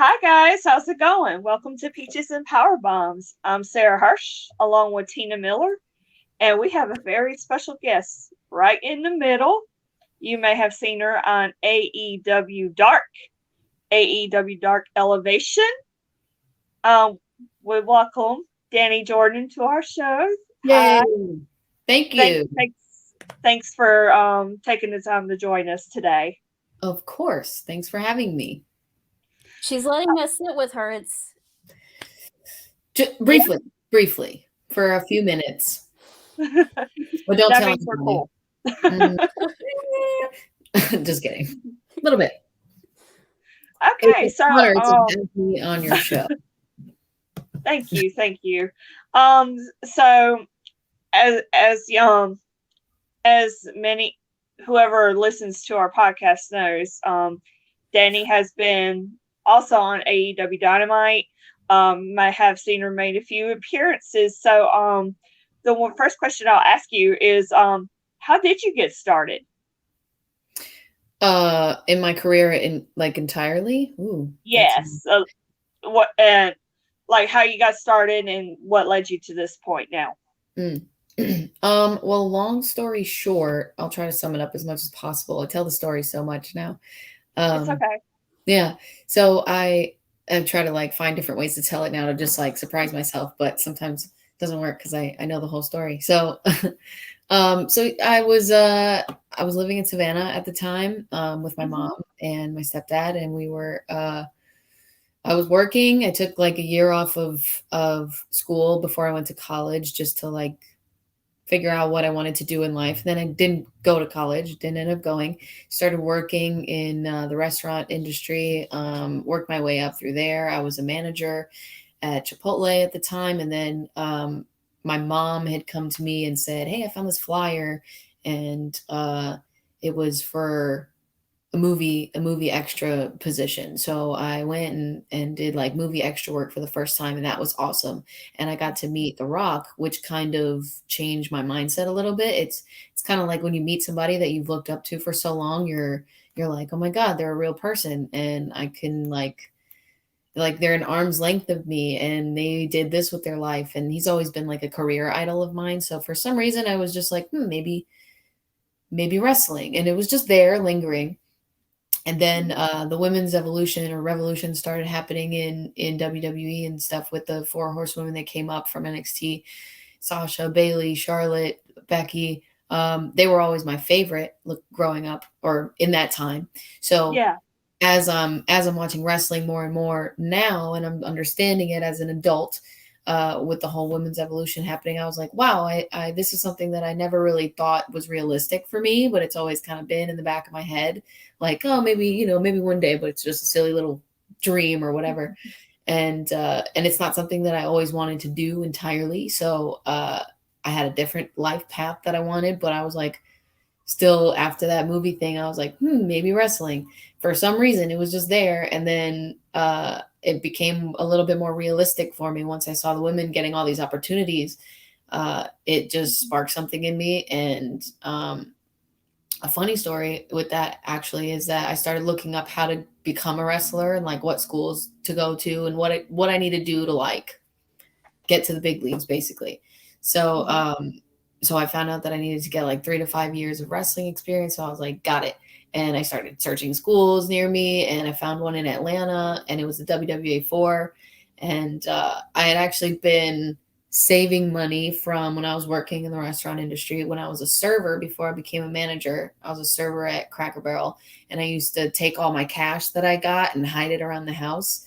Hi guys, how's it going? Welcome to Peaches and Power Bombs. I'm Sarah Hirsch along with Tina Miller, and we have a very special guest right in the middle. You may have seen her on AEW Dark Elevation. Um, we welcome Dani Jordyn to our show. Yay. Hi. Thank Thanks, you. thanks, thanks for taking the time to join us today. Of course. Thanks for having me. She's letting us sit with her. It's Just briefly, for a few minutes. But don't That tell means we're anybody. cool. Just kidding. A little bit. Okay, It's an honor to have me on your show. Thank you. So as many whoever listens to our podcast knows, Dani has been also on AEW Dynamite. I have seen her made a few appearances. So the first question I'll ask you is how did you get started? In my career entirely? Ooh. Yes. What and like how you got started and what led you to this point now? Well, long story short, I'll try to sum it up as much as possible. I tell the story so much now. It's okay. Yeah. So I try to find different ways to tell it now to just surprise myself, but sometimes it doesn't work because I know the whole story. So so I was living in Savannah at the time with my mom and my stepdad, and we were I was working. I took a year off of school before I went to college just to figure out what I wanted to do in life. Then I didn't go to college, didn't end up going. Started working in the restaurant industry, worked my way up through there. I was a manager at Chipotle at the time. And then my mom had come to me and said, "Hey, I found this flyer." And it was for a movie extra position. So I went and did movie extra work for the first time, and that was awesome. And I got to meet The Rock, which kind of changed my mindset a little bit. It's kind of like when you meet somebody that you've looked up to for so long, you're like, "Oh my God, they're a real person." And I can they're an arm's length of me, and they did this with their life. And he's always been a career idol of mine. So for some reason I was just maybe wrestling, and it was just there lingering. And then the women's evolution or revolution started happening in WWE and stuff with the four horsewomen that came up from NXT: Sasha, Bailey, Charlotte, Becky. They were always my favorite growing up or in that time. So Yeah. as I'm watching wrestling more and more now, and I'm understanding it as an adult, with the whole women's evolution happening, I was like, wow, I this is something that I never really thought was realistic for me, but it's always kind of been in the back of my head, oh, maybe one day, but it's just a silly little dream or whatever. And it's not something that I always wanted to do entirely. So I had a different life path that I wanted, but I was still after that movie thing, I was maybe wrestling. For some reason, it was just there. And then it became a little bit more realistic for me once I saw the women getting all these opportunities. It just sparked something in me. And a funny story with that actually is that I started looking up how to become a wrestler and what schools to go to and what I need to do to get to the big leagues, basically. So so I found out that I needed to get 3 to 5 years of wrestling experience. So I was got it. And I started searching schools near me, and I found one in Atlanta, and it was the WWA 4. And I had actually been saving money from when I was working in the restaurant industry. When I was a server, before I became a manager, I was a server at Cracker Barrel, and I used to take all my cash that I got and hide it around the house.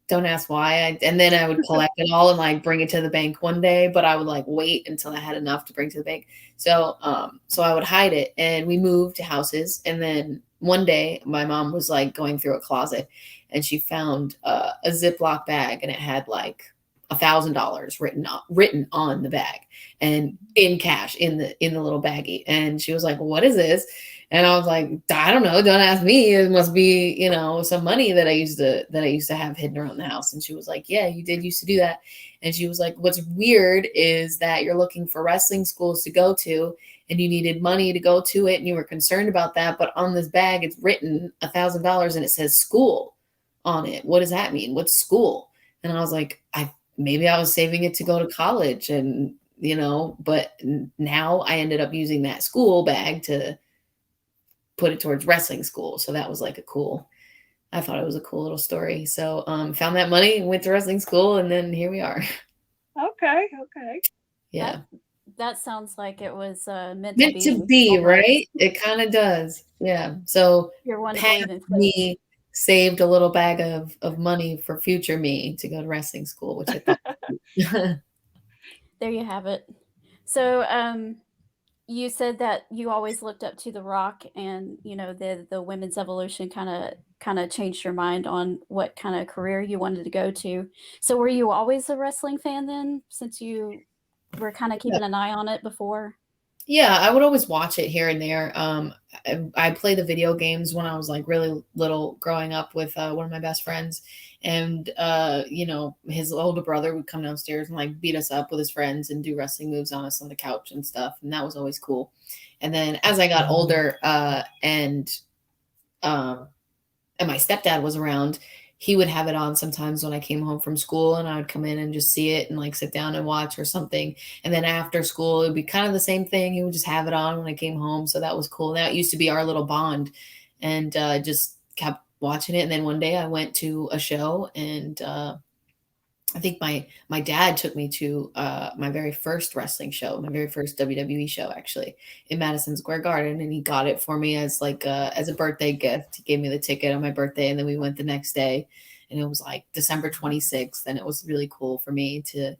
Don't ask why. And then I would collect it all and bring it to the bank one day, but I would wait until I had enough to bring to the bank. So so I would hide it, and we moved to houses. And then one day my mom was going through a closet, and she found a Ziploc bag, and it had $1,000 written on the bag and in cash in the little baggie. And she was like, "What is this?" And I was like, "I don't know. Don't ask me. It must be, some money that I used to have hidden around the house." And she was like, "Yeah, you did used to do that." And she was like, "What's weird is that you're looking for wrestling schools to go to, and you needed money to go to it, and you were concerned about that. But on this bag, it's written $1,000, and it says school on it. What does that mean? What's school? And I was like, maybe I was saving it to go to college, and but now I ended up using that school bag to put it towards wrestling school. So that was like I thought it was a cool little story. So found that money, went to wrestling school, and then here we are. Okay. Yeah. That sounds like it was meant To be, right? It kind of does. Yeah. So You're one to past believe in fate. me saved a little bag of money for future me to go to wrestling school, which I thought. There you have it. So you said that you always looked up to The Rock, and the women's evolution kind of changed your mind on what kind of career you wanted to go to. So were you always a wrestling fan then, since you were kind of keeping an eye on it before? Yeah, I would always watch it here and there. I played the video games when I was like really little, growing up with one of my best friends, and his older brother would come downstairs and like beat us up with his friends and do wrestling moves on us on the couch and stuff, and that was always cool. And then as I got older, and my stepdad was around, he would have it on sometimes when I came home from school, and I would come in and just see it and like sit down and watch or something. And then after school, it would be kind of the same thing. He would just have it on when I came home. So that was cool. That used to be our little bond, and just kept watching it. And then one day I went to a show, and I think my dad took me to my very first wrestling show, my very first WWE show, actually, in Madison Square Garden, and he got it for me as like as a birthday gift. He gave me the ticket on my birthday, and then we went the next day, and it was like December 26th, and it was really cool for me to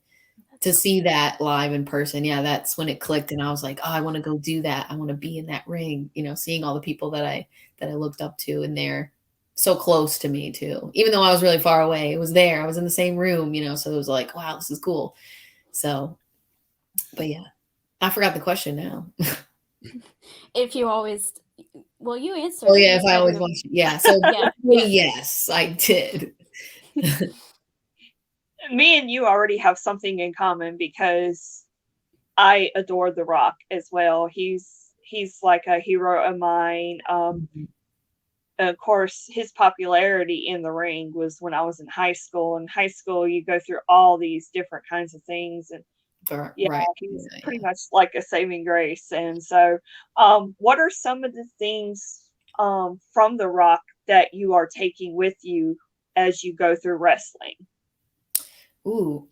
see that live in person. Yeah, that's when it clicked, and I was like, oh, I want to go do that. I want to be in that ring, seeing all the people that I looked up to, and they're so close to me too. Even though I was really far away, it was there. I was in the same room, so it was like, wow, this is cool. So, but yeah, I forgot the question now. If you always, well, you answered. Oh yeah, if I always watched it. Yeah. So yeah. Yes, I did. Me and you already have something in common, because I adore The Rock as well. He's like a hero of mine. And of course, his popularity in the ring was when I was in high school. In high school, you go through all these different kinds of things, and right. He's pretty much like a saving grace. And so, what are some of the things from The Rock that you are taking with you as you go through wrestling? Ooh,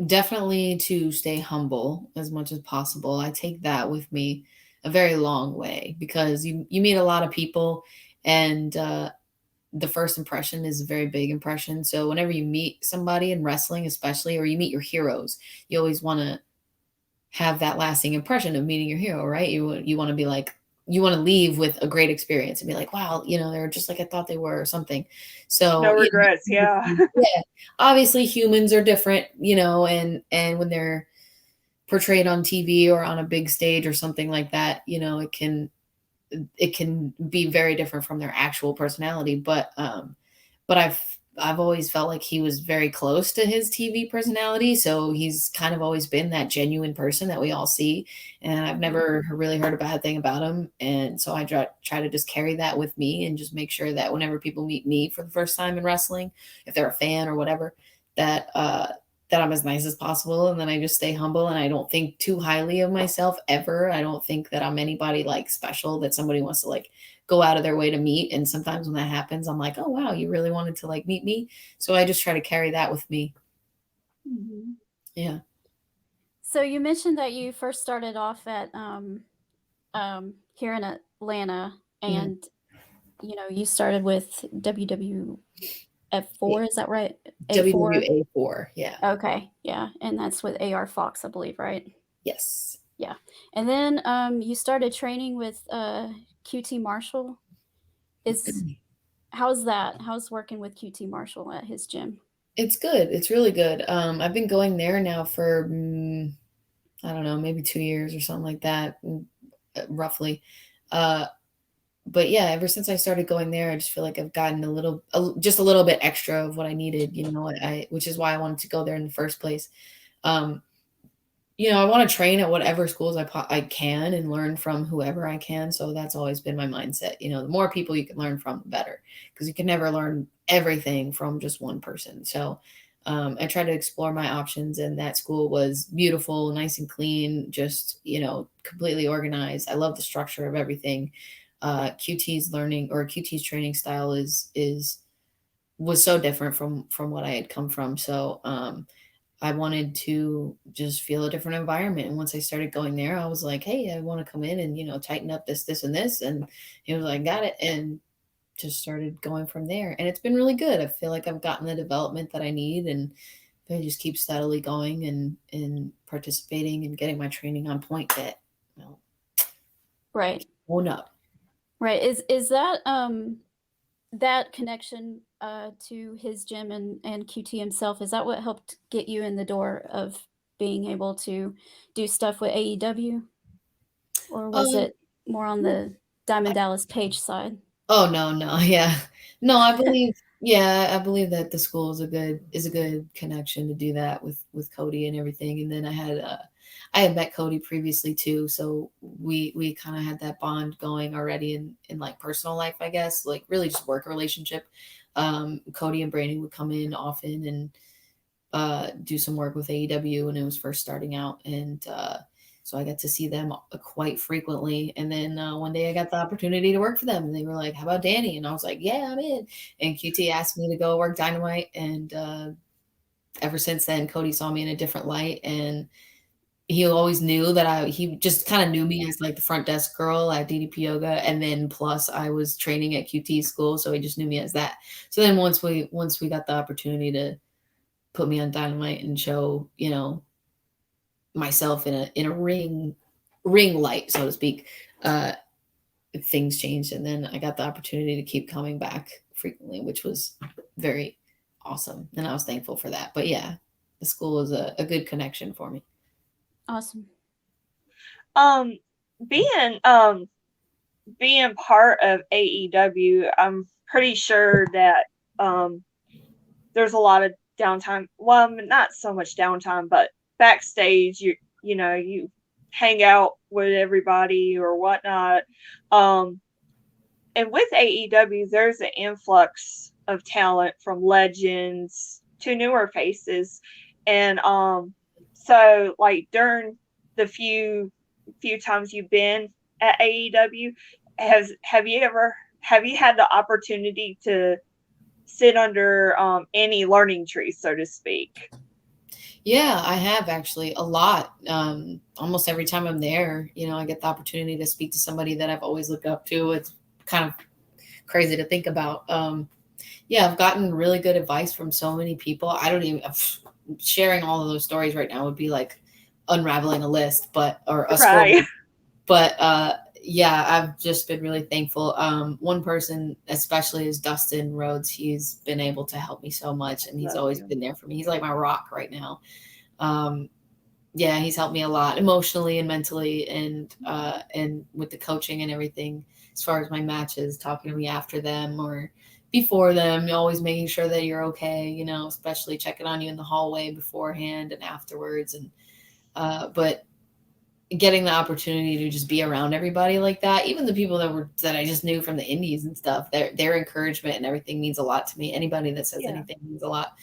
definitely to stay humble as much as possible. I take that with me a very long way, because you meet a lot of people, and the first impression is a very big impression. So whenever you meet somebody in wrestling, especially, or you meet your heroes, you always want to have that lasting impression of meeting your hero, right? You want to be like, you want to leave with a great experience and be like, wow, they're just like I thought they were, or something. So no regrets. Yeah. Yeah. Obviously humans are different, and when they're portrayed on TV or on a big stage or something like that, it can be very different from their actual personality. But I've always felt like he was very close to his TV personality. So he's kind of always been that genuine person that we all see. And I've never really heard a bad thing about him. And so I try to just carry that with me, and just make sure that whenever people meet me for the first time in wrestling, if they're a fan or whatever, that I'm as nice as possible. And then I just stay humble, and I don't think too highly of myself ever. I don't think that I'm anybody like special that somebody wants to like go out of their way to meet. And sometimes when that happens, I'm like, oh wow, you really wanted to like meet me. So I just try to carry that with me. Mm-hmm. Yeah. So you mentioned that you first started off at here in Atlanta, and you started with WWF4, is that right? WWA4, yeah. Okay, yeah, and that's with AR Fox, I believe, right? Yes. Yeah, and then you started training with QT Marshall. How's that? How's working with QT Marshall at his gym? It's good. It's really good. I've been going there now for I don't know, maybe 2 years or something like that, roughly. But yeah, ever since I started going there, I just feel like I've gotten just a little bit extra of what I needed, which is why I wanted to go there in the first place. I want to train at whatever schools I can and learn from whoever I can. So that's always been my mindset. The more people you can learn from, the better, because you can never learn everything from just one person. So I try to explore my options, and that school was beautiful, nice and clean, just, completely organized. I love the structure of everything. QT's training style was so different from what I had come from. So I wanted to just feel a different environment. And once I started going there, I was like, hey, I want to come in and, tighten up this, and this. And he was like, got it. And just started going from there. And it's been really good. I feel like I've gotten the development that I need, and I just keep steadily going and participating and getting my training on point that, Right. own up. Right. Is that that connection to his gym and QT himself, is that what helped get you in the door of being able to do stuff with AEW? Or was Um, it more on the Diamond Dallas Page side? Oh, no, yeah. No, I believe that the school is a good connection to do that with Cody and everything. And then I had met Cody previously too, so we kind of had that bond going already in like personal life, I guess, like really just work relationship. Cody and Brandon would come in often and do some work with AEW when it was first starting out, and so I got to see them quite frequently. And then one day I got the opportunity to work for them, and they were like, how about Dani? And I was like, yeah, I'm in. And QT asked me to go work Dynamite, and ever since then Cody saw me in a different light, and he always knew that he just kind of knew me as like the front desk girl at DDP Yoga, and then plus I was training at QT school, so he just knew me as that. So then once we got the opportunity to put me on Dynamite and show, myself in a ring light, so to speak, things changed, and then I got the opportunity to keep coming back frequently, which was very awesome, and I was thankful for that. But yeah, the school is a good connection for me. Awesome. Being part of AEW, I'm pretty sure that there's a lot of downtime. Well, not so much downtime, but backstage, you hang out with everybody or whatnot. And with AEW, there's an influx of talent from legends to newer faces, and so like during the few times you've been at AEW, have you had the opportunity to sit under any learning trees, so to speak? Yeah, I have actually a lot. Almost every time I'm there, I get the opportunity to speak to somebody that I've always looked up to. It's kind of crazy to think about. Yeah, I've gotten really good advice from so many people. I don't even sharing all of those stories right now would be like unraveling a list, or a Right. score. But yeah, I've just been really thankful. One person especially is Dustin Rhodes. He's been able to help me so much, and he's always been there for me. He's like my rock right now. Yeah, he's helped me a lot emotionally and mentally, and with the coaching and everything, as far as my matches, talking to me after them or before them, always making sure that you're okay, especially checking on you in the hallway beforehand and afterwards. And but getting the opportunity to just be around everybody like that, even the people that I just knew from the indies and stuff, their encouragement and everything means a lot to me. Anybody that says anything means a lot.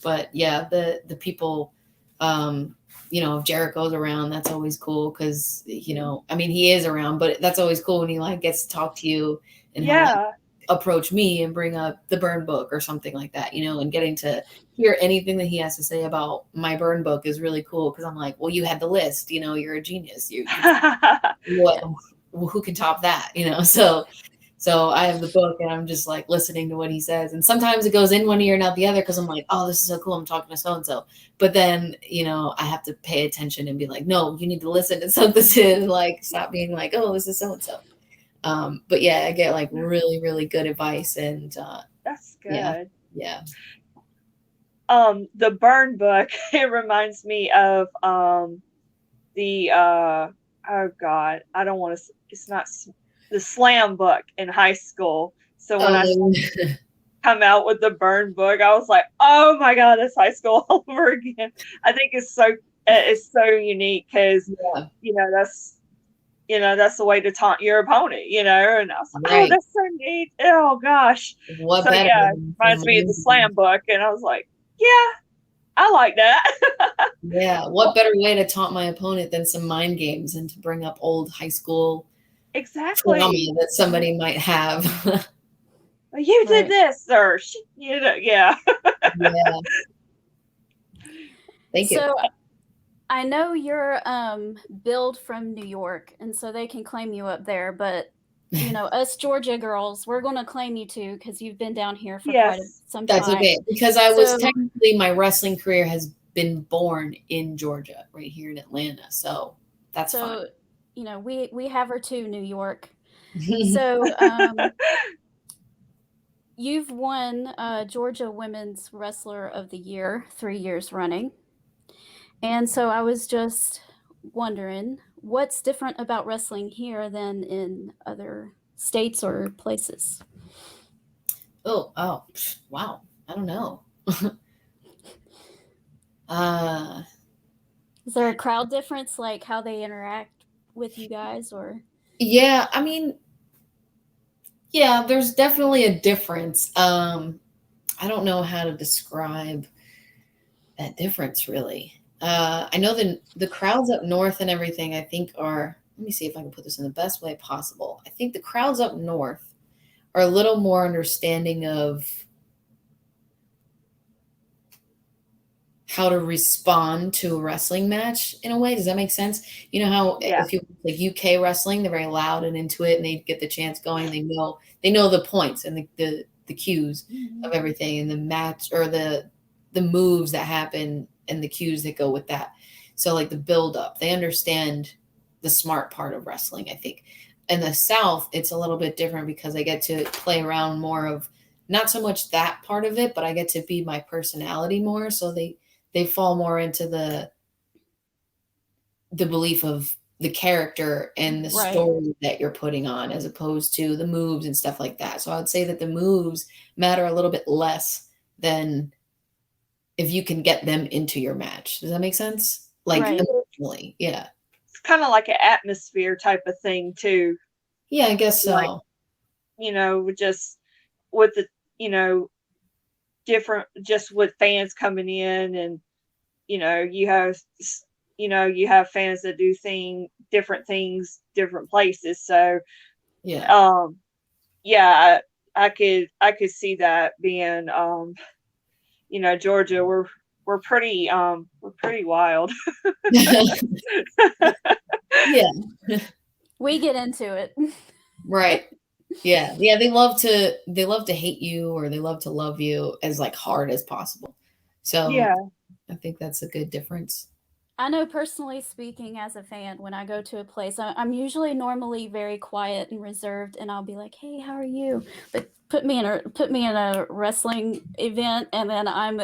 But yeah, the people, if Jericho's around, that's always cool, because he is around, but that's always cool when he like gets to talk to you and he'll like approach me and bring up the burn book or something like that, and getting to hear anything that he has to say about my burn book is really cool, because I'm like, well, you had the list, you're a genius. Who can top that? So I have the book, and I'm just like listening to what he says, and sometimes it goes in one ear and out the other, because I'm like, oh, this is so cool, I'm talking to so and so. But then I have to pay attention and be like, no, you need to listen to something, like stop being like, oh, this is so and so. But yeah, I get like really, really good advice, and that's good. Yeah. The burn book, it reminds me of the oh god, I don't want to. It's not the slam book in high school. So when I come out with the burn book, I was like, oh my god, it's high school all over again. I think it's so It's so unique because Yeah. that's the way to taunt your opponent, and I was like, oh, Right. that's so neat. Oh gosh. What So better yeah, it than from reminds a me of the movie? slam book, and I was like, yeah, I like that. Yeah. What better way to taunt my opponent than some mind games and to bring up old high school trauma Exactly. that somebody might have? You did Right. this, or yeah. Yeah. Thank you. So I know you're billed from New York, and so they can claim you up there, but us Georgia girls, we're going to claim you too because you've been down here for Yes. some That's time. okay. Because I was So technically, my wrestling career has been born in Georgia, right here in Atlanta. So that's fine. we have her too, New York. So you've won Georgia Women's Wrestler of the Year 3 years running. And so I was just wondering what's different about wrestling here than in other states or places? Oh, wow. I don't know. uh, Is there a crowd difference, like how they interact with you guys, or? yeah, I mean, yeah, there's definitely a difference. I don't know how to describe that difference really. I know the crowds up north and everything, I think are, let me see if I can put this in the best way possible. I think the crowds up north are a little more understanding of how to respond to a wrestling match in a way. Does that make sense? You know how Yeah. if you like UK wrestling, they're very loud and into it and they get the chants going. They know the points and the cues of everything and the match or the moves that happen and the cues that go with that. So like the build up, they understand the smart part of wrestling, I think. In the South, it's a little bit different because I get to play around more of not so much that part of it, but I get to be my personality more. So they fall more into the belief of the character and the Right. story that you're putting on as opposed to the moves and stuff like that. So I would say that the moves matter a little bit less than if you can get them into your match. Does that make sense? Like Right. emotionally. Yeah. It's kind of like an atmosphere type of thing too. Yeah, I guess Like, so. just with the, different, just with fans coming in, and you have fans that do different things different places. So Yeah. yeah, I could see that being Georgia, we're pretty wild. Yeah. We get into it. Right. Yeah. Yeah, they love to hate you or they love to love you as like hard as possible. So Yeah. I think that's a good difference. I know personally speaking as a fan, when I go to a place, I'm usually normally very quiet and reserved, and I'll be like, "Hey, how are you?" But put me in a wrestling event, and then I'm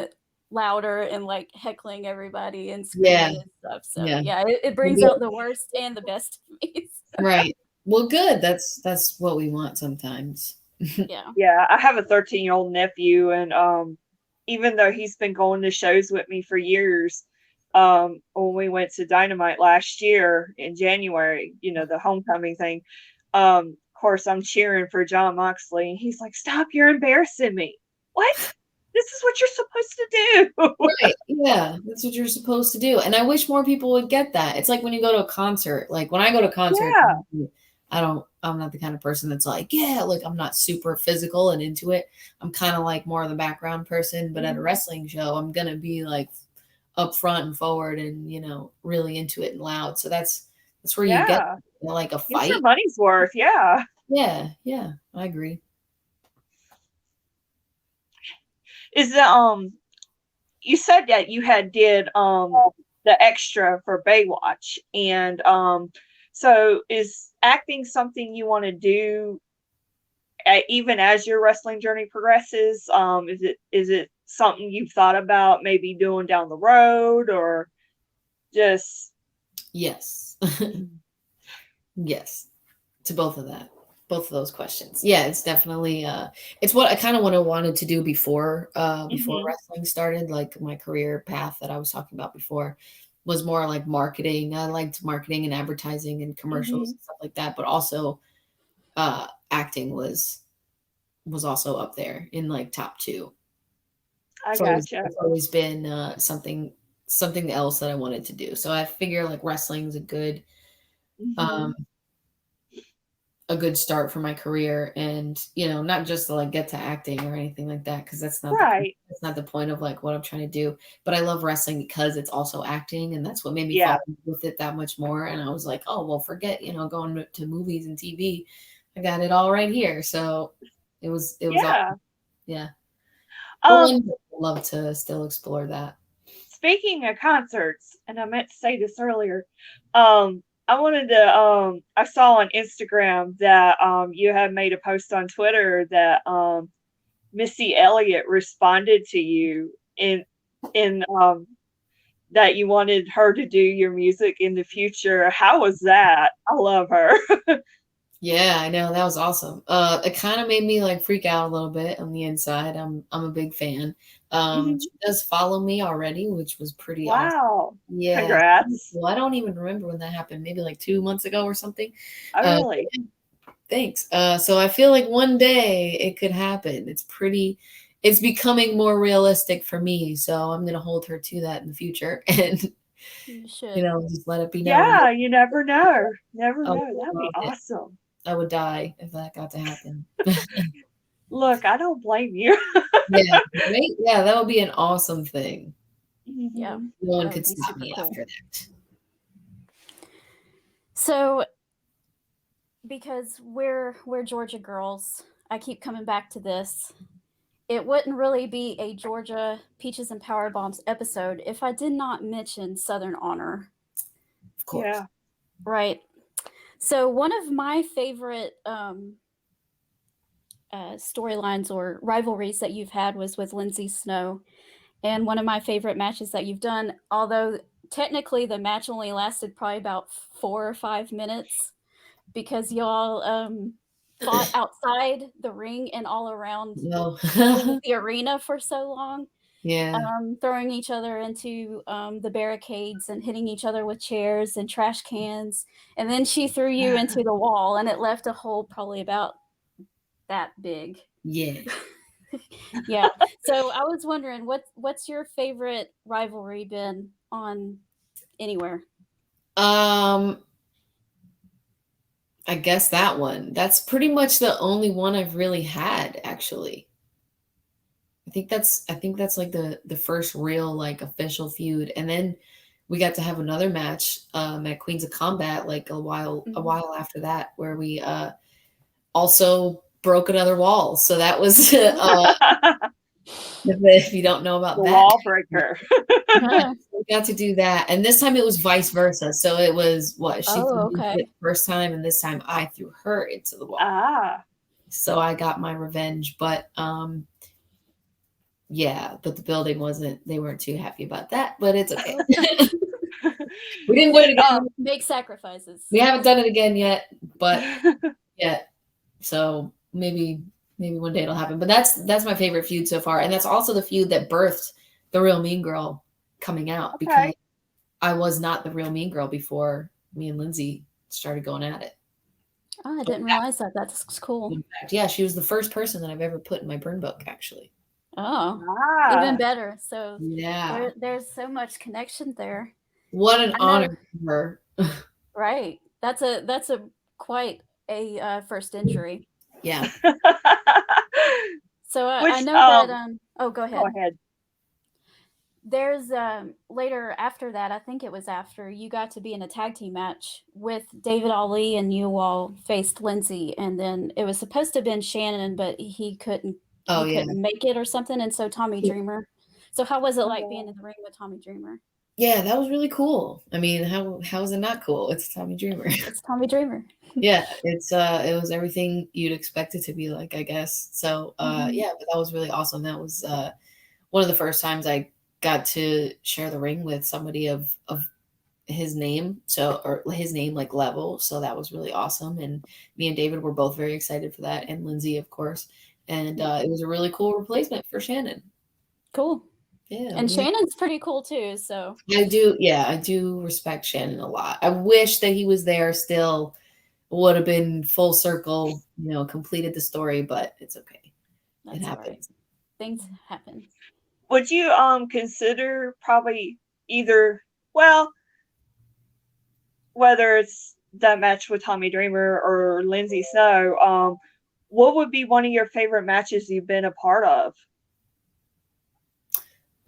louder and like heckling everybody and Yeah. screaming and stuff. So Yeah. yeah, it brings out the worst and the best of me. Right. Well, good. That's what we want sometimes. Yeah. Yeah, I have a 13-year-old nephew, and even though he's been going to shows with me for years, when we went to Dynamite last year in January, the homecoming thing, of course I'm cheering for John Moxley, and he's like, "Stop, you're embarrassing me." What? This is what you're supposed to do. Right. Yeah, that's what you're supposed to do. And I wish more people would get that. It's like when you go to a concert. Like when I go to concerts, Yeah. I'm not the kind of person that's like, yeah, like I'm not super physical and into it. I'm kind of like more of the background person, but at a wrestling show, I'm gonna be like up front and forward and really into it and loud. So that's where you get Yeah. like a Get your fight. money's worth. Yeah. Yeah, I agree. Is the you said that you had did the extra for Baywatch, and so is acting something you want to do even as your wrestling journey progresses? Is it something you've thought about maybe doing down the road, or just Yes. Yes. To both of those questions. Yeah, it's definitely it's what I kind of wanted to do before Mhm. wrestling started, like my career path that I was talking about before. was more like marketing. I liked marketing and advertising and commercials and stuff like that, but also acting was also up there in like top 2. I So gotcha. it's always been something else that I wanted to do. So I figure like wrestling is Mm-hmm. a good start for my career, and not just to like get to acting or anything like that, because that's Right. not the point of like what I'm trying to do. But I love wrestling because it's also acting, and that's what made me Yeah. fall in love with it that much more. And I was like, oh well, forget going to movies and TV. I got it all right here. So it was Yeah. awesome. Yeah. Um, I'd love to still explore that. Speaking of concerts, and I meant to say this earlier, I wanted to I saw on Instagram that you had made a post on Twitter that Missy Elliott responded to you in that you wanted her to do your music in the future. How was that? I love her. Yeah, I know. That was awesome. It kind of made me like freak out a little bit on the inside. I'm a big fan. Mhm. She does follow me already, which was pretty awesome. Wow. Yeah. Congrats. Well, I don't even remember when that happened. Maybe like 2 months ago or something. Oh, really? Thanks. So I feel like one day it could happen. It's becoming more realistic for me. So I'm gonna hold her to that in the future, and You should. just let it be known. Yeah, you never know. Never I would know. That'd be love it. awesome. I would die if that got to happen. Look, I don't blame you. Yeah, right? Yeah, that would be an awesome thing. Yeah, Mhm. No one that would could be stop super me cool. after that. So, because we're Georgia girls, I keep coming back to this. It wouldn't really be a Georgia Peaches and Power Bombs episode if I did not mention Southern Honor. Of course. Yeah. Right. So one of my favorite storylines or rivalries that you've had was with Lindsay Snow, and one of my favorite matches that you've done, although technically the match only lasted probably about 4 or 5 minutes because y'all fought outside the ring and all around No. the arena for so long, Yeah. throwing each other into the barricades and hitting each other with chairs and trash cans. And then she threw you into the wall, and it left a hole probably about that big. Yeah. Yeah. So I was wondering, what's your favorite rivalry been on anywhere? I guess that one. That's pretty much the only one I've really had, actually. I think that's like the first real like official feud. And then we got to have another match at Queens of Combat like a while after that, where we also broke another wall. So that was if you don't know about The that. wall breaker. We got to do that. And this time it was vice versa. So it was she threw me the first time, and this time I threw her into the wall. Ah. So I got my revenge. But yeah, but the building they weren't too happy about that, but it's okay. We didn't do it again. Make sacrifices. We haven't done it again yet, but yeah. So maybe one day it'll happen. But that's my favorite feud so far. And that's also the feud that birthed the Real Mean Girl coming out, because I was not the Real Mean Girl before me and Lindsay started going at it. Oh, I didn't realize that. That's cool. In fact, yeah, she was the first person that I've ever put in my burn book, actually. Oh, even better. So yeah, there's so much connection there. What an honor for her. Right. That's a quite a first injury. Yeah. So I know that oh, go ahead. Go ahead. There's later after that, I think it was after, you got to be in a tag team match with David Ali, and you all faced Lindsay, and then it was supposed to have been Shannon, but he couldn't make it or something, and so Tommy Dreamer. So how was it like being in the ring with Tommy Dreamer? Yeah, that was really cool. I mean, how is it not cool? It's Tommy Dreamer. It's Tommy Dreamer. Yeah, it was everything you'd expect it to be like, I guess. So yeah, but that was really awesome. That was one of the first times I got to share the ring with somebody of his name, or his name like level. So that was really awesome. And me and David were both very excited for that, and Lindsay, of course. And it was a really cool replacement for Shannon. Cool. Yeah. And Shannon's pretty cool too. So I do respect Shannon a lot. I wish that he was there still. Would have been full circle, completed the story, but it's okay. It that's all right. happens. Things happen. Would you consider probably either, well, whether it's that match with Tommy Dreamer or Lindsay Snow, what would be one of your favorite matches you've been a part of?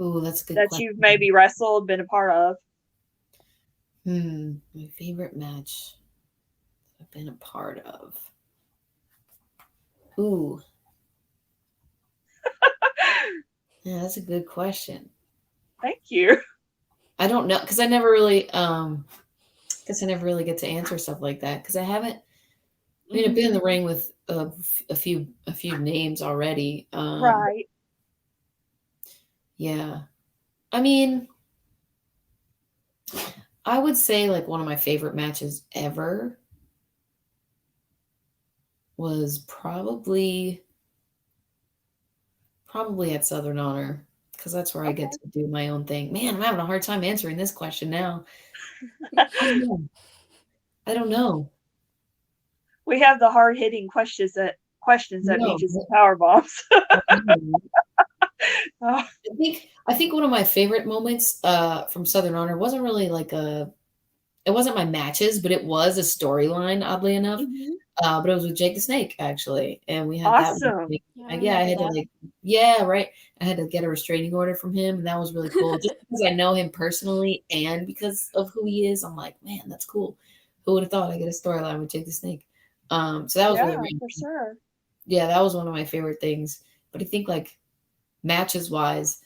Ooh, that's a good That question. you've maybe wrestled, been a part of? My favorite match I've been a part of. Ooh. Yeah, that's a good question. Thank you. I don't know, because I never really guess I never really get to answer stuff like that, because I haven't. I mean, I've been in the ring with a few names already. Right. Yeah. I mean, I would say like one of my favorite matches ever was probably at Southern Honor, because that's where I get to do my own thing. Man, I'm having a hard time answering this question now. I don't know. We have the hard hitting questions that No. meet you some power bombs. I think one of my favorite moments from Southern Honor wasn't really like it wasn't my matches, but it was a storyline, oddly enough. But it was with Jake the Snake, actually, and we had Awesome. that. Yeah, I had to right. I had to get a restraining order from him, and that was really cool. Just because I know him personally and because of who he is, I'm like, man, that's cool. Who would have thought I get a storyline with Jake the Snake? So that was really random. For sure. Yeah, that was one of my favorite things. But I think like matches wise,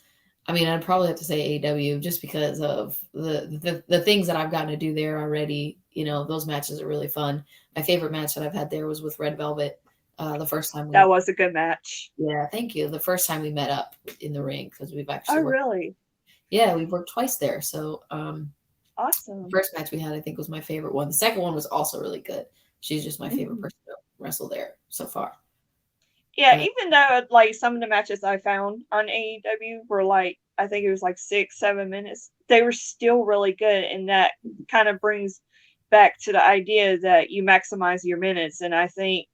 I mean, I'd probably have to say AEW, just because of the things that I've gotten to do there already. Those matches are really fun. My favorite match that I've had there was with Red Velvet. The first time that was a good match. Yeah, thank you. The first time we met up in the ring, because we've actually worked. Really? Yeah, we've worked twice there. So awesome. The first match we had, I think, was my favorite one. The second one was also really good. She's just my favorite person to wrestle there so far. Yeah, even though like some of the matches I found on AEW were like, I think it was like 6-7 minutes, they were still really good, and that kind of brings back to the idea that you maximize your minutes, and I think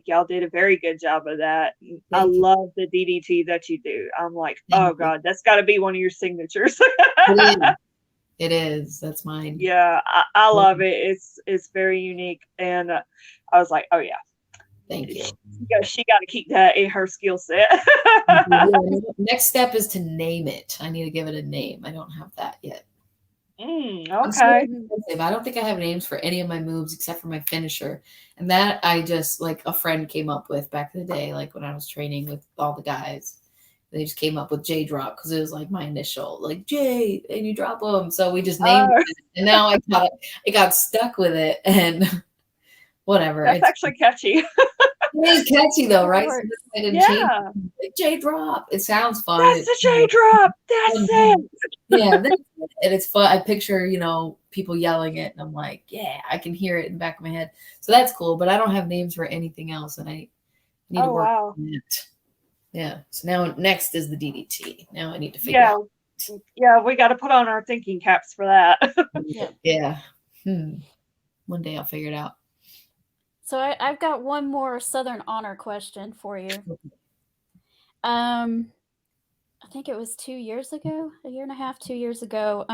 y'all did a very good job of that. I love the DDT that you do. I'm like, oh god, that's got to be one of your signatures. It is. That's mine. Yeah, I love it. It's very unique, and I was like, oh yeah. Thank you. She got to keep that in her skill set. Next step is to name it. I need to give it a name. I don't have that yet. Okay. I don't think I have names for any of my moves except for my finisher. And that I just, like, a friend came up with back in the day, like when I was training with all the guys. They just came up with J drop because it was like my initial, like J, and you drop them. So we just named it. And now I got stuck with it, and whatever. That's actually catchy. It is catchy though, right? So I didn't change it. Like, J drop. It sounds fun. That's the J drop. That's it. Yeah, that's it. And it's fun. I picture, people yelling it, and I'm like, yeah, I can hear it in the back of my head. So that's cool. But I don't have names for anything else, and I need to work on it. Yeah. So now next is the DDT. Now I need to figure out. Yeah, we got to put on our thinking caps for that. Yeah. One day I'll figure it out. So I've got one more Southern Honor question for you. I think it was 2 years ago, a year and a half, 2 years ago.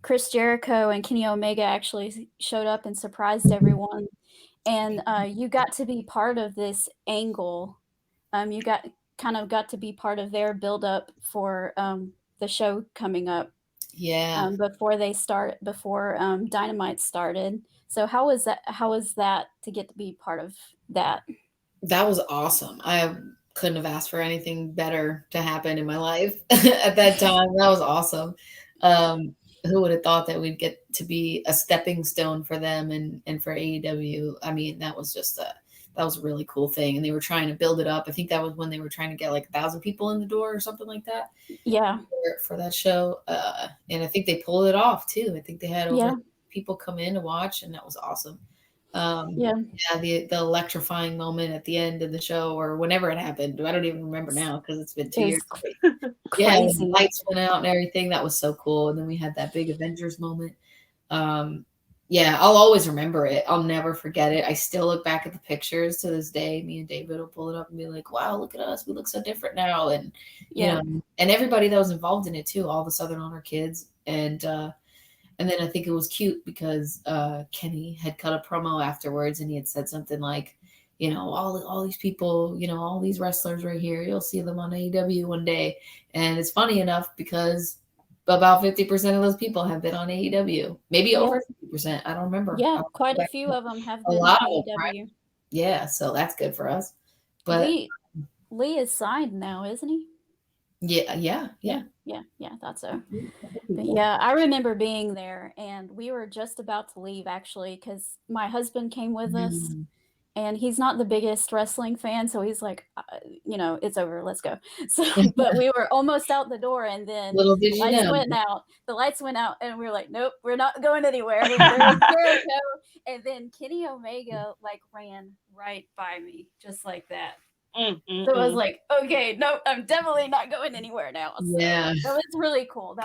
Chris Jericho and Kenny Omega actually showed up and surprised everyone, and you got to be part of this angle. You got to be part of their build up for the show coming up. Yeah. Before Dynamite started. So how was that to get to be part of that? That was awesome. I couldn't have asked for anything better to happen in my life at that time. That was awesome. Who would have thought that we'd get to be a stepping stone for them and for AEW? I mean, that was a really cool thing. And they were trying to build it up. I think that was when they were trying to get like 1,000 people in the door or something like that. Yeah. For that show. And I think they pulled it off too. I think they had over people come in to watch, and that was awesome. Yeah. Yeah, the electrifying moment at the end of the show or whenever it happened. I don't even remember now because it's been 2 It years. was Yeah, when the crazy. lights went out and everything, that was so cool. And then we had that big Avengers moment. Um, yeah, I'll always remember it. I'll never forget it. I still look back at the pictures to this day. Me and David will pull it up and be like, wow, look at us. We look so different now. And, Yeah. and everybody that was involved in it too, all the Southern Honor kids. And then I think it was cute because Kenny had cut a promo afterwards and he had said something like, all these people, all these wrestlers right here, you'll see them on AEW one day. And it's funny enough because about 50% of those people have been on AEW, maybe Yeah. over 50%. I don't remember. Yeah. I'll go Quite a back few and look. of them have A been lot of them, right? AEW. Yeah, so that's good for us. But Lee is signed now, isn't he? yeah. Yeah, thought so. I think But so. yeah, I remember being there, and we were just about to leave actually because my husband came with us, Mm. and he's not the biggest wrestling fan, so he's like, it's over, let's go. So, but we were almost out the door, and then Little did the you lights know. went out. The lights went out, and we were like, nope, we're not going anywhere. And there was Jericho, and then Kenny Omega like ran right by me, just like that. So I was like, okay, nope, I'm definitely not going anywhere now. So Yeah. that was really cool.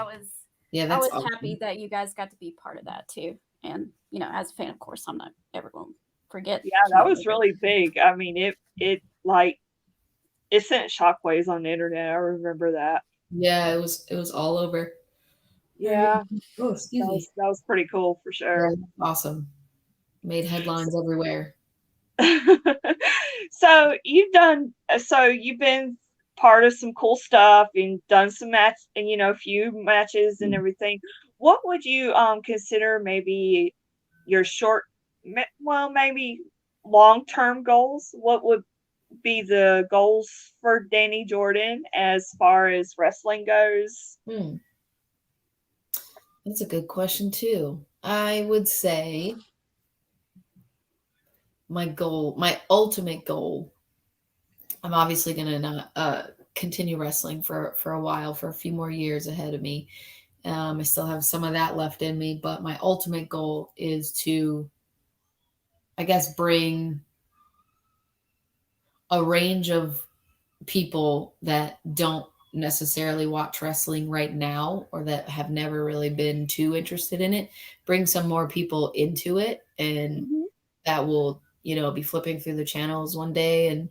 Yeah, I that's was awesome. happy that you guys got to be part of that too. And as a fan, of course, I'm not ever going to forget. Yeah, that was really big. I mean, it sent shockwaves on the internet. I remember that. Yeah, it was all over. Yeah, Oh, excuse me. that was pretty cool for sure. Yeah, awesome. Made headlines everywhere. So you've been part of some cool stuff and done some a few matches and everything. What would you consider maybe your maybe long-term goals? What would be the goals for Dani Jordyn as far as wrestling goes? That's a good question too. I would say my ultimate goal, I'm obviously going to not continue wrestling for a while, for a few more years ahead of me. I still have some of that left in me, but my ultimate goal is to, I guess, bring a range of people that don't necessarily watch wrestling right now or that have never really been too interested in it, bring some more people into it, and that will, be flipping through the channels one day and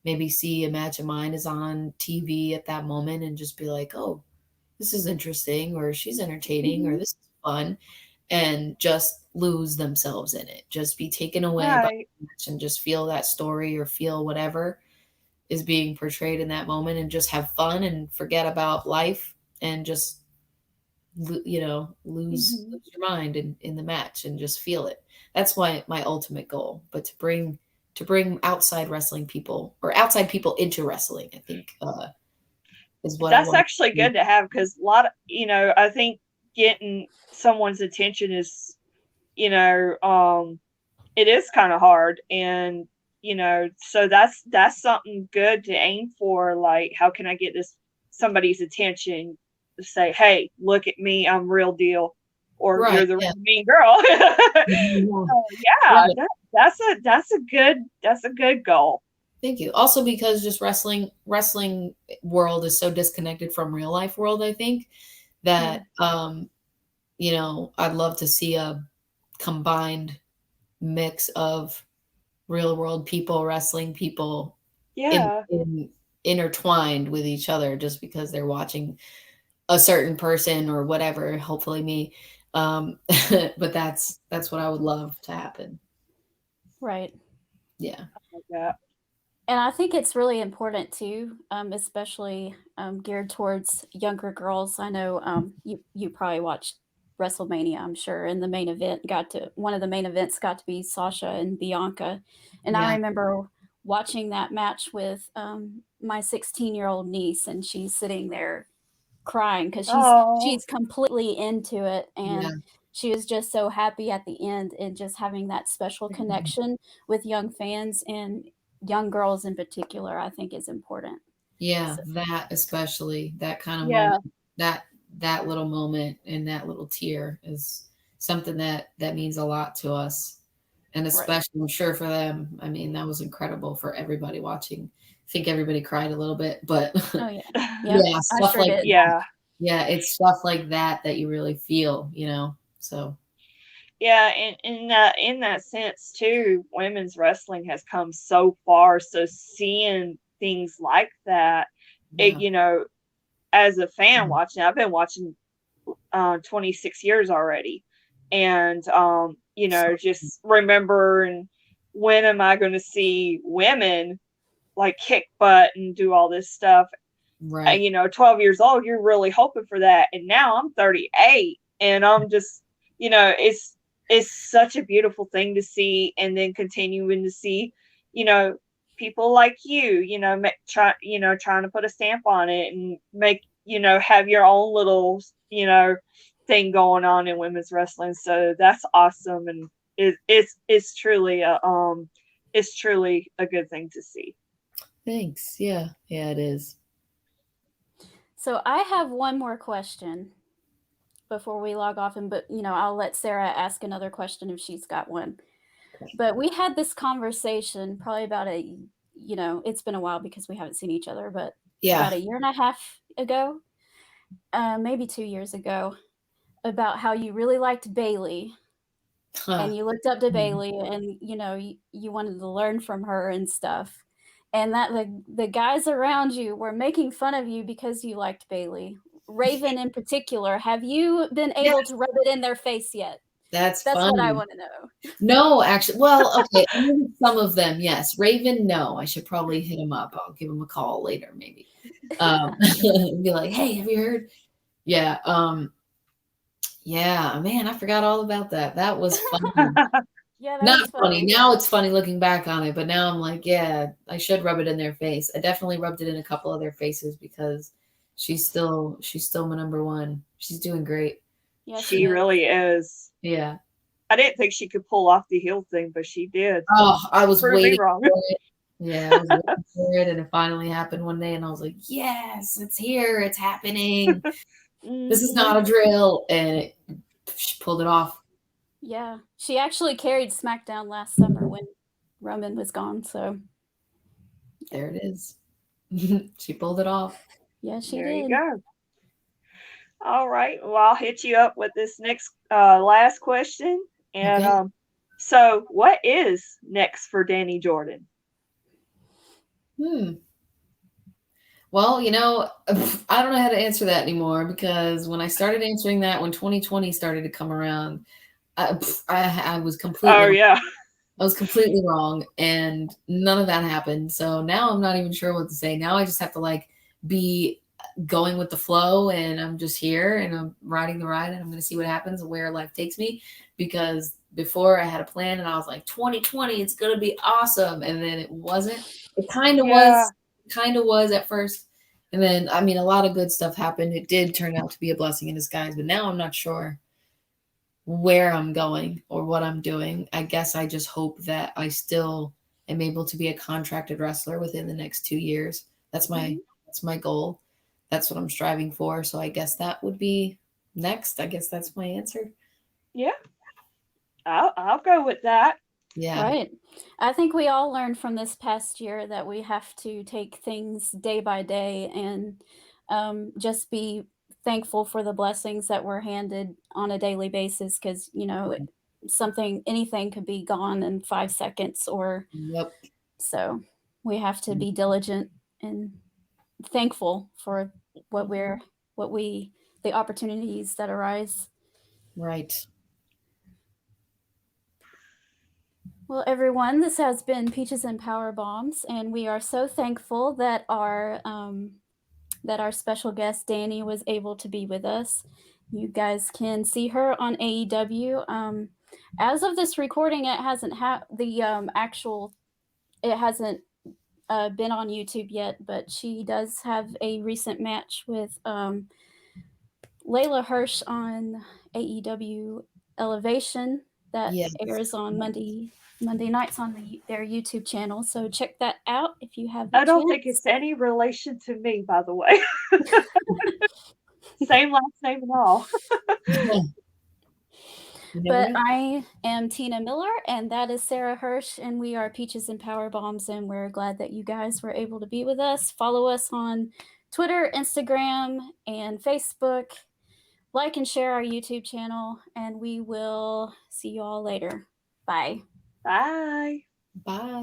maybe see a match of mine is on TV at that moment and just be like, oh, this is interesting, or she's entertaining, or this is fun, and just lose themselves in it. Just be taken away by Right. the match and just feel that story or feel whatever is being portrayed in that moment and just have fun and forget about life and just lose your mind in the match and just feel it. That's why my ultimate goal. But to bring outside wrestling people or outside people into wrestling, I think is what I That's want actually to do. good to have because a lot of, I think getting someone's attention is, it is kind of hard. And, so that's something good to aim for. Like, how can I get somebody's attention to say, hey, look at me, I'm real deal, or Right, you're the yeah. mean girl. Yeah. That's a good goal. Thank you. Also because just wrestling world is so disconnected from real life world, I think, that I'd love to see a combined mix of real world people, wrestling people Yeah. intertwined with each other just because they're watching a certain person or whatever, hopefully me. But that's what I would love to happen. Right. Yeah. Like that. And I think it's really important too, especially geared towards younger girls. I know you probably watched WrestleMania, I'm sure, and one of the main events got to be Sasha and Bianca. And I Yeah. remember watching that match with my 16-year-old niece, and she's sitting there crying because she's completely into it, Yeah. and she was just so happy at the end, and just having that special connection with young fans and young girls in particular, I think is important. Yeah, So, that especially, that kind of Yeah. moment, that little moment and that little tear is something that means a lot to us. And especially, I'm sure for them, I mean, that was incredible for everybody watching. I think everybody cried a little bit, but Oh yeah. Yep. yeah, I stuff sure like did. Yeah. yeah, it's stuff like that you really feel, So Yeah, and in that sense too, women's wrestling has come so far. So seeing things like that, yeah. as a fan watching, I've been watching 26 years already, and just remembering when am I going to see women like kick butt and do all this stuff. Right. 12 years old, you're really hoping for that, and now I'm 38, and I'm just, it's such a beautiful thing to see, and then continuing to see, people like trying to put a stamp on it and make, have your own little, thing going on in women's wrestling. So that's awesome, and it's truly a good thing to see. Thanks. Yeah. Yeah, it is. So I have one more question before we log off, but I'll let Sarah ask another question if she's got one. But we had this conversation probably about it's been a while because we haven't seen each other, but about a year and a half ago, maybe 2 years ago, about how you really liked Bailey. And you looked up to Bailey, and you wanted to learn from her and stuff, and that the guys around you were making fun of you because you liked Bailey. Raven in particular, have you been able to rub it in their face yet? That's what I funny. want to know. No, actually, well, okay, maybe some of them, yes. Raven, no. I should probably hit him up. I'll give him a call later, maybe. Be like, hey, have you heard? Yeah. Yeah, man, I forgot all about that. That was funny. Yeah, that Not was funny. Now it's funny looking back on it, but now I'm like, yeah, I should rub it in their face. I definitely rubbed it in a couple of their faces because she's still my number one. She's doing great. Yeah, she really is. Yeah. I didn't think she could pull off the heel thing, but she did. Oh, I was waiting wrong. for it. Yeah, I was waiting for it, and it finally happened one day, and I was like, yes, it's here. It's happening. This is not a drill. And she pulled it off. Yeah. She actually carried SmackDown last summer when Roman was gone, so. There it is. She pulled it off. Yeah, she there did. You go. All right. Well, I'll hit you up with this next last question. And Okay. So what is next for Dani Jordyn? Well, I don't know how to answer that anymore because when I started answering that, when 2020 started to come around, I was completely. Oh yeah. I was completely wrong, and none of that happened. So now I'm not even sure what to say. Now I just have to be going with the flow, and I'm just here and I'm riding the ride, and I'm going to see what happens and where life takes me. Because before I had a plan, and I was like, 2020, it's going to be awesome, and then it wasn't. It kind of was at first, and then a lot of good stuff happened. It did turn out to be a blessing in disguise, but now I'm not sure where I'm going or what I'm doing. I guess I just hope that I still am able to be a contracted wrestler within the next 2 years. That's my goal. That's what I'm striving for. So I guess that would be next. I guess that's my answer. Yeah. I'll go with that. Yeah. Right. I think we all learned from this past year that we have to take things day by day and just be thankful for the blessings that we're handed on a daily basis, because anything could be gone in 5 seconds, or so we have to be diligent and thankful for the opportunities that arise. Right. Well, everyone, this has been Peaches and Power Bombs, and we are so thankful that our special guest Dani was able to be with us. You guys can see her on AEW. As of this recording, it hasn't it hasn't been on YouTube yet, but she does have a recent match with Layla Hirsch on AEW Elevation that airs on Monday nights on their YouTube channel. So check that out if you have. I don't think it's any relation to me, by the way. Same last name and all. You never But know. I am Tina Miller, and that is Sarah Hirsch, and we are Peaches and Power Bombs, and we're glad that you guys were able to be with us. Follow us on Twitter, Instagram, and Facebook. Like and share our YouTube channel, and we will see you all later. Bye. Bye. Bye.